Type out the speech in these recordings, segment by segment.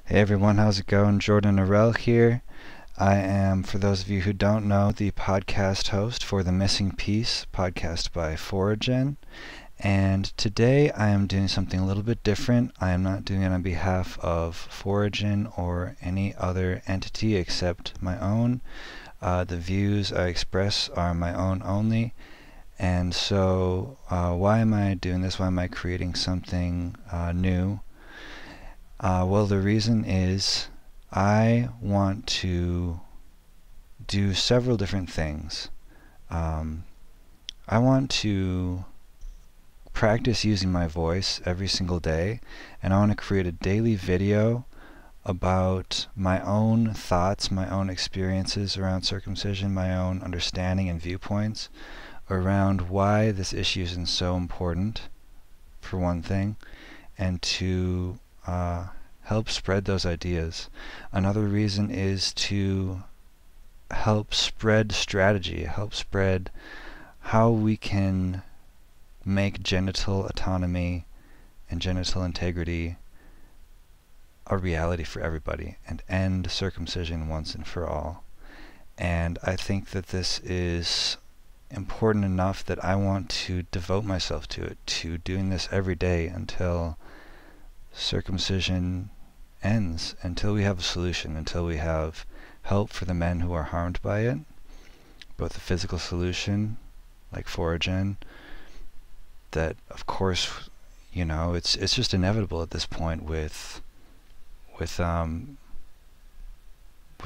Hey everyone, how's it going? Jordan Arell here. I am, for those of you who don't know, the podcast host for The Missing Piece, podcast by Foragen. And today I am doing something a little bit different. I am not doing it on behalf of Foragen or any other entity except my own. The views I express are my own only. And so why am I doing this? Why am I creating something new? Well, the reason is I want to do several different things. I want to practice using my voice every single day, and I want to create a daily video about my own thoughts, my own experiences around circumcision, my own understanding and viewpoints around why this issue is so important, for one thing, and to help spread those ideas. Another reason is to help spread strategy, help spread how we can make genital autonomy and genital integrity a reality for everybody and end circumcision once and for all. And I think that this is important enough that I want to devote myself to it, to doing this every day until circumcision ends, until we have a solution, until we have help for the men who are harmed by it, both the physical solution, like Foragen, that of course, you know, it's just inevitable at this point with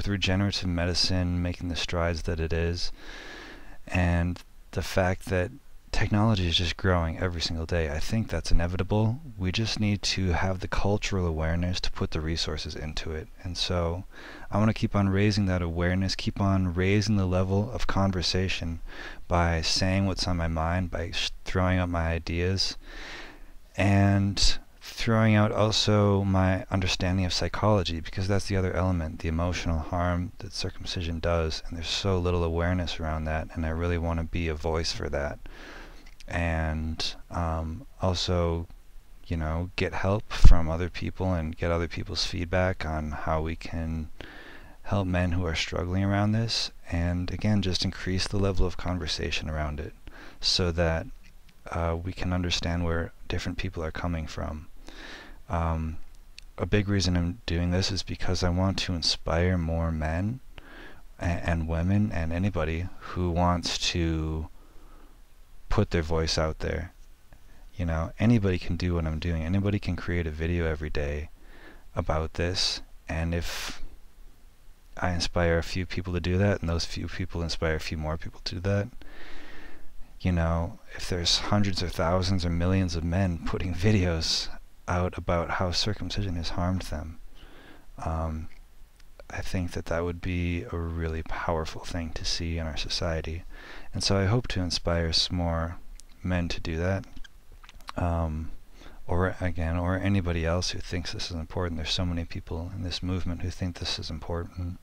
regenerative medicine making the strides that it is, and the fact that technology is just growing every single day. I think that's inevitable. We just need to have the cultural awareness to put the resources into it. And so I want to keep on raising that awareness, keep on raising the level of conversation by saying what's on my mind, by throwing out my ideas, and throwing out also my understanding of psychology, because that's the other element, the emotional harm that circumcision does, and there's so little awareness around that, and I really want to be a voice for that. And also, you know, get help from other people and get other people's feedback on how we can help men who are struggling around this, and again, just increase the level of conversation around it so that we can understand where different people are coming from. A big reason I'm doing this is because I want to inspire more men and women and anybody who wants to put their voice out there. You know, anybody can do what I'm doing. Anybody can create a video every day about this, and if I inspire a few people to do that, and those few people inspire a few more people to do that, you know, if there's hundreds or thousands or millions of men putting videos out about how circumcision has harmed them, I think that that would be a really powerful thing to see in our society. And so I hope to inspire some more men to do that. Or anybody else who thinks this is important. There's so many people in this movement who think this is important.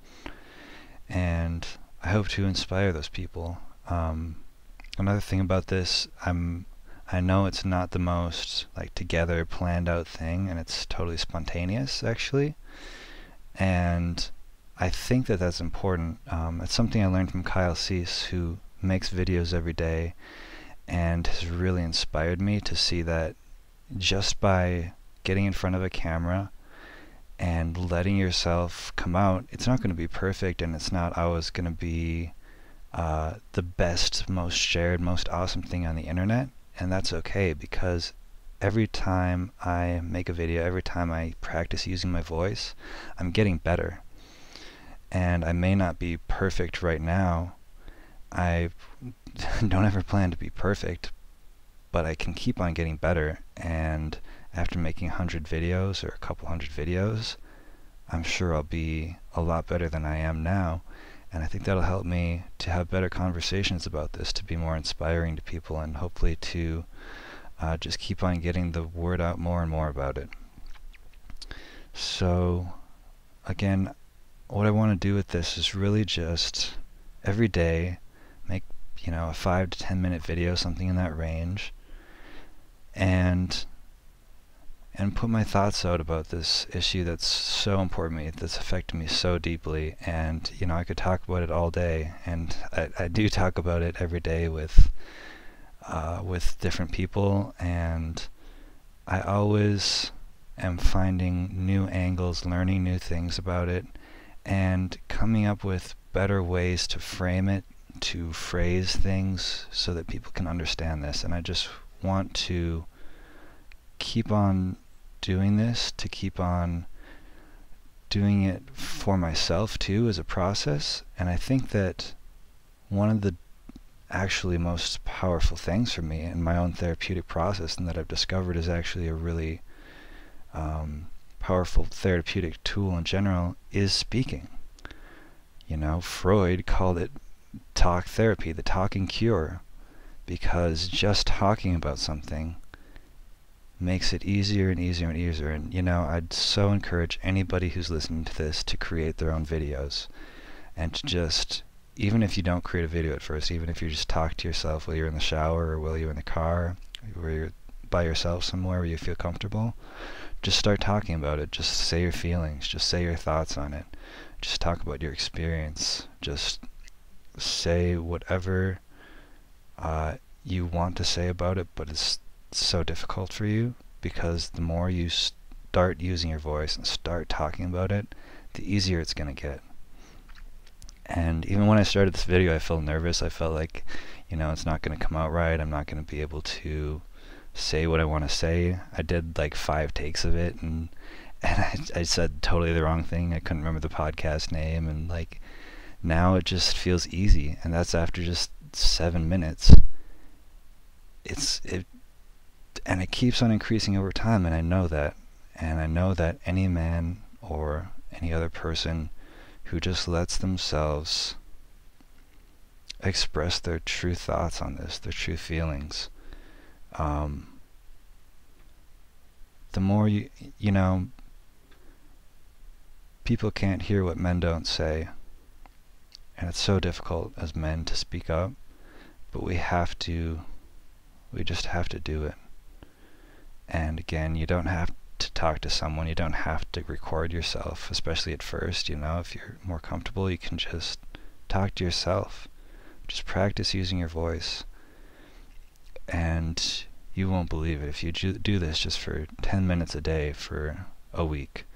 And I hope to inspire those people. Another thing about this, I know it's not the most like together planned out thing, and it's totally spontaneous actually. And I think that that's important. It's something I learned from Kyle Cease, who makes videos every day and has really inspired me to see that just by getting in front of a camera and letting yourself come out, it's not going to be perfect, and it's not always going to be the best, most shared, most awesome thing on the internet. And that's okay, because every time I make a video, every time I practice using my voice, I'm getting better. And I may not be perfect right now. I don't ever plan to be perfect, but I can keep on getting better. And after making 100 videos or a couple hundred videos, I'm sure I'll be a lot better than I am now. And I think that'll help me to have better conversations about this, to be more inspiring to people, and hopefully to just keep on getting the word out more and more about it. So again, what I want to do with this is really just every day make, you know, a 5 to 10 minute video, something in that range, and and put my thoughts out about this issue that's so important to me, that's affected me so deeply. And you know, I could talk about it all day, and I do talk about it every day with different people, and I always am finding new angles, learning new things about it, and coming up with better ways to frame it, to phrase things so that people can understand this. And I just want to keep on doing this, to keep on doing it for myself too as a process. And I think that one of the actually most powerful things for me in my own therapeutic process, and that I've discovered is actually a really powerful therapeutic tool in general, is speaking. You know, Freud called it talk therapy, the talking cure, because just talking about something makes it easier and easier and easier. And you know, I'd so encourage anybody who's listening to this to create their own videos, and to just, even if you don't create a video at first, even if you just talk to yourself while you're in the shower, or while you're in the car, or you're by yourself somewhere where you feel comfortable, just start talking about it. Just say your feelings, just say your thoughts on it, just talk about your experience, just say whatever you want to say about it, but it's so difficult for you, because the more you start using your voice and start talking about it, the easier it's going to get. And even when I started this video, I felt nervous. I felt like, you know, it's not going to come out right. I'm not going to be able to say what I want to say. I did like 5 takes of it, and I said totally the wrong thing. I couldn't remember the podcast name, and like now it just feels easy, and that's after just 7 minutes. And it keeps on increasing over time, and I know that. And I know that any man or any other person who just lets themselves express their true thoughts on this, their true feelings, the more you know, people can't hear what men don't say, and it's so difficult as men to speak up, but we just have to do it. And again, you don't have to talk to someone, you don't have to record yourself, especially at first. You know, if you're more comfortable, you can just talk to yourself. Just practice using your voice, and you won't believe it. If you do this just for 10 minutes a day for a week,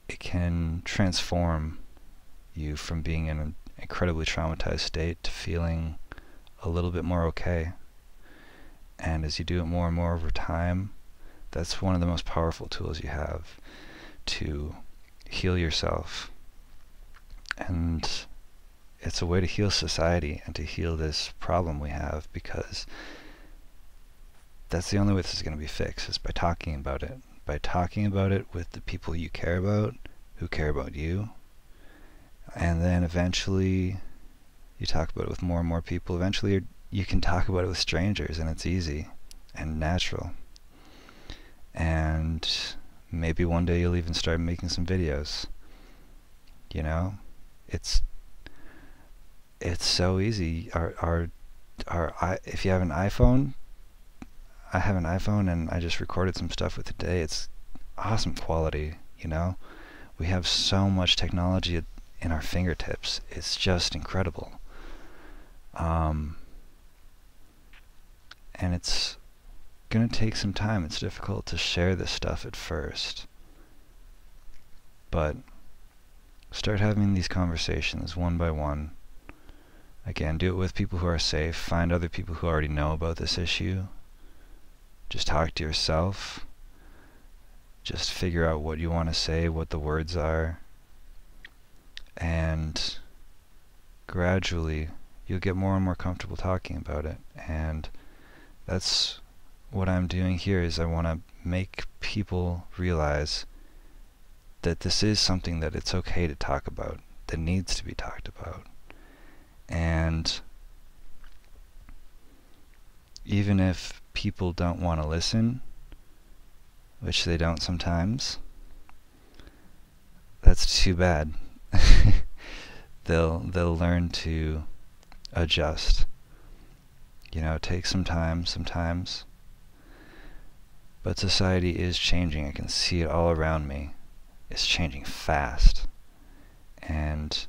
it can transform you from being in an incredibly traumatized state to feeling a little bit more okay. And as you do it more and more over time, that's one of the most powerful tools you have to heal yourself. And it's a way to heal society and to heal this problem we have, because that's the only way this is going to be fixed, is by talking about it. By talking about it with the people you care about, who care about you. And then eventually you talk about it with more and more people. Eventually you can talk about it with strangers, and it's easy and natural. And maybe one day you'll even start making some videos. You know, it's so easy. If you have an iPhone, I have an iPhone, and I just recorded some stuff with today. It's awesome quality. You know, we have so much technology in our fingertips. It's just incredible. And it's gonna take some time. It's difficult to share this stuff at first, but start having these conversations one by one. Again, do it with people who are safe. Find other people who already know about this issue. Just talk to yourself. Just figure out what you want to say, what the words are, and gradually you'll get more and more comfortable talking about it. And that's what I'm doing here, is I want to make people realize that this is something that it's okay to talk about, that needs to be talked about. And even if people don't want to listen, which they don't sometimes, that's too bad. They'll learn to adjust. You know, it takes some time sometimes. But society is changing. I can see it all around me. It's changing fast. And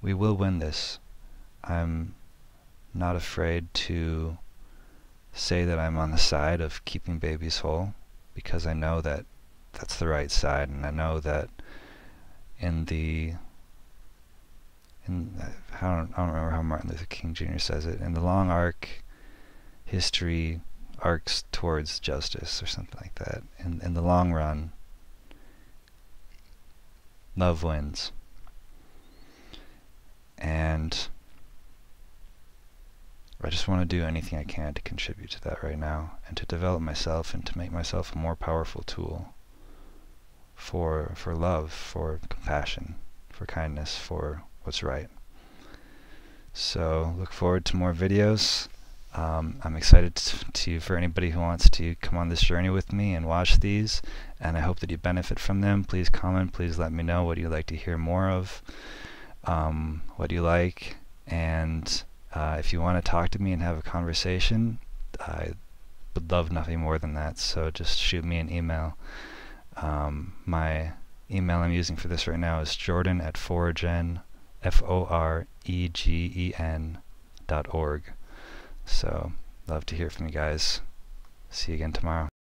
we will win this. I'm not afraid to say that I'm on the side of keeping babies whole, because I know that that's the right side, and I know that I don't remember how Martin Luther King Jr. says it, in the long arc, history arcs towards justice, or something like that. In the long run, love wins. And I just want to do anything I can to contribute to that right now, and to develop myself and to make myself a more powerful tool for love, for compassion, for kindness, for what's right. So look forward to more videos. I'm excited for anybody who wants to come on this journey with me and watch these, and I hope that you benefit from them. Please comment, please let me know what you'd like to hear more of, what you like, and if you want to talk to me and have a conversation, I would love nothing more than that, so just shoot me an email. My email I'm using for this right now is jordan@foregen, foregen.org. So, love to hear from you guys. See you again tomorrow.